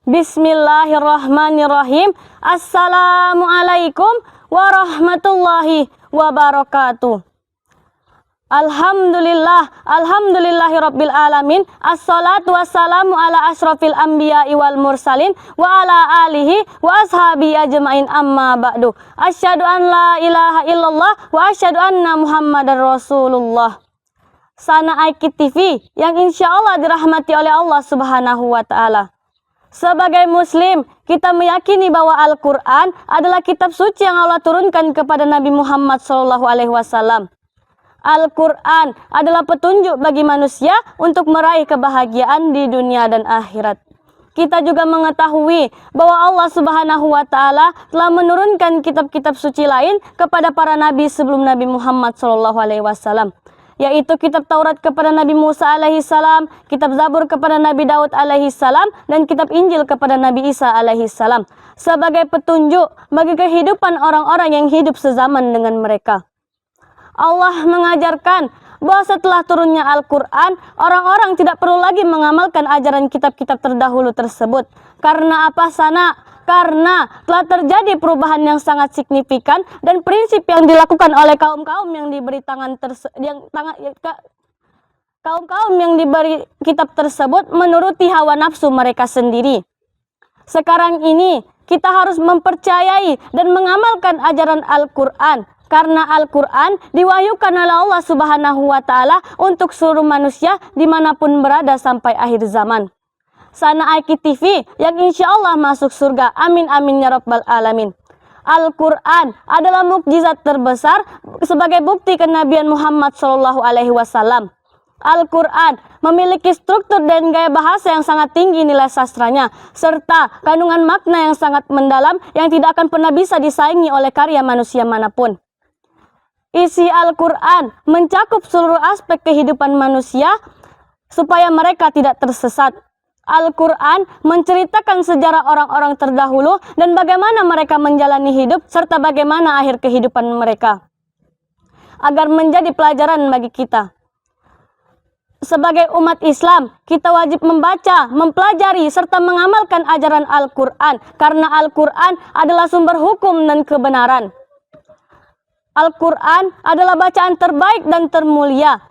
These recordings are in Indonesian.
Bismillahirrahmanirrahim. Assalamualaikum warahmatullahi wabarakatuh. Alhamdulillahirabbil alamin. Assalatu wassalamu ala asrofil anbiya'i wal mursalin wa ala alihi wa ashabi ajmain, amma ba'du. Asyhadu an la ilaha illallah wa asyhadu anna muhammadar rasulullah. Sana Aikid TV yang insya Allah dirahmati oleh Allah Subhanahu wa ta'ala. Sebagai muslim, kita meyakini bahwa Al-Quran adalah kitab suci yang Allah turunkan kepada Nabi Muhammad SAW. Al-Quran adalah petunjuk bagi manusia untuk meraih kebahagiaan di dunia dan akhirat. Kita juga mengetahui bahwa Allah Subhanahu wa ta'ala telah menurunkan kitab-kitab suci lain kepada para nabi sebelum Nabi Muhammad SAW, yaitu kitab Taurat kepada Nabi Musa alaihissalam, kitab Zabur kepada Nabi Daud alaihissalam, dan kitab Injil kepada Nabi Isa alaihissalam, sebagai petunjuk bagi kehidupan orang-orang yang hidup sezaman dengan mereka. Allah mengajarkan bahwa setelah turunnya Al-Quran, orang-orang tidak perlu lagi mengamalkan ajaran kitab-kitab terdahulu tersebut. Karena apa sana? Karena telah terjadi perubahan yang sangat signifikan dan prinsip yang dilakukan oleh kaum-kaum yang diberi kaum-kaum yang diberi kitab tersebut menuruti hawa nafsu mereka sendiri. Sekarang ini kita harus mempercayai dan mengamalkan ajaran Al-Quran, karena Al-Quran diwahyukan oleh Allah Subhanahu wa ta'ala untuk seluruh manusia dimanapun berada sampai akhir zaman. Sana Aikid TV yang insya Allah masuk surga. Amin amin ya rabbal alamin. Al-Quran adalah mukjizat terbesar sebagai bukti kenabian Muhammad SAW. Al-Quran memiliki struktur dan gaya bahasa yang sangat tinggi nilai sastranya, serta kandungan makna yang sangat mendalam yang tidak akan pernah bisa disaingi oleh karya manusia manapun. Isi Al-Quran mencakup seluruh aspek kehidupan manusia supaya mereka tidak tersesat. Al-Quran menceritakan sejarah orang-orang terdahulu dan bagaimana mereka menjalani hidup serta bagaimana akhir kehidupan mereka, agar menjadi pelajaran bagi kita. Sebagai umat Islam, kita wajib membaca, mempelajari, serta mengamalkan ajaran Al-Quran, karena Al-Quran adalah sumber hukum dan kebenaran. Al-Quran adalah bacaan terbaik dan termulia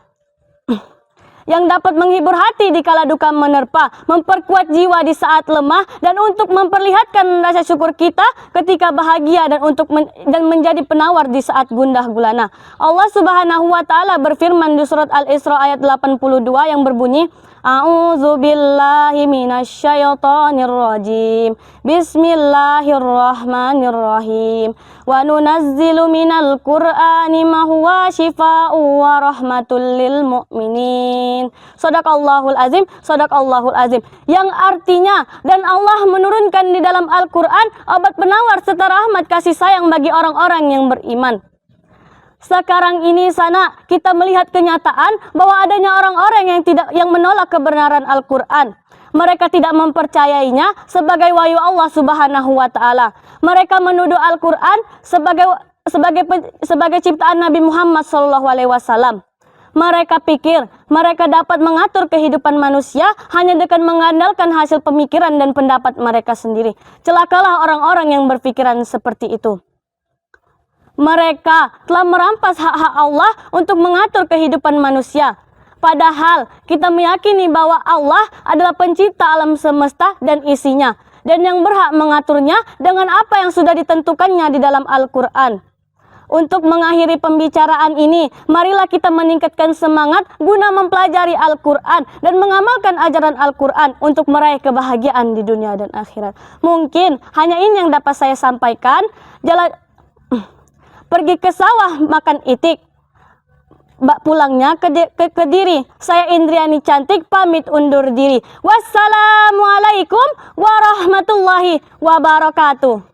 yang dapat menghibur hati di kala duka menerpa, memperkuat jiwa di saat lemah, dan untuk memperlihatkan rasa syukur kita ketika bahagia, dan menjadi penawar di saat gundah gulana. Allah Subhanahu wa ta'ala berfirman di surat Al-Isra ayat 82 yang berbunyi, A'udzu billahi minasyaitonir rajim. Bismillahirrahmanirrahim. Wa nunazzilu minal Qur'ani ma huwa syifaa'un wa rahmatul lil mu'minin. Shadaqallahul azim, shadaqallahul azim. Yang artinya, dan Allah menurunkan di dalam Al-Qur'an obat penawar serta rahmat kasih sayang bagi orang-orang yang beriman. Sekarang ini sana kita melihat kenyataan bahwa adanya orang-orang yang menolak kebenaran Al-Quran. Mereka tidak mempercayainya sebagai wahyu Allah Subhanahu wa ta'ala. Mereka menuduh Al-Quran sebagai ciptaan Nabi Muhammad SAW. Mereka pikir mereka dapat mengatur kehidupan manusia hanya dengan mengandalkan hasil pemikiran dan pendapat mereka sendiri. Celakalah orang-orang yang berpikiran seperti itu. Mereka telah merampas hak-hak Allah untuk mengatur kehidupan manusia. Padahal kita meyakini bahwa Allah adalah pencipta alam semesta dan isinya, dan yang berhak mengaturnya dengan apa yang sudah ditentukannya di dalam Al-Quran. Untuk mengakhiri pembicaraan ini, marilah kita meningkatkan semangat guna mempelajari Al-Quran dan mengamalkan ajaran Al-Quran untuk meraih kebahagiaan di dunia dan akhirat. Mungkin hanya ini yang dapat saya sampaikan. Pergi ke sawah makan itik, pulangnya ke Kediri. Saya Indriani Cantik pamit undur diri. Wassalamualaikum warahmatullahi wabarakatuh.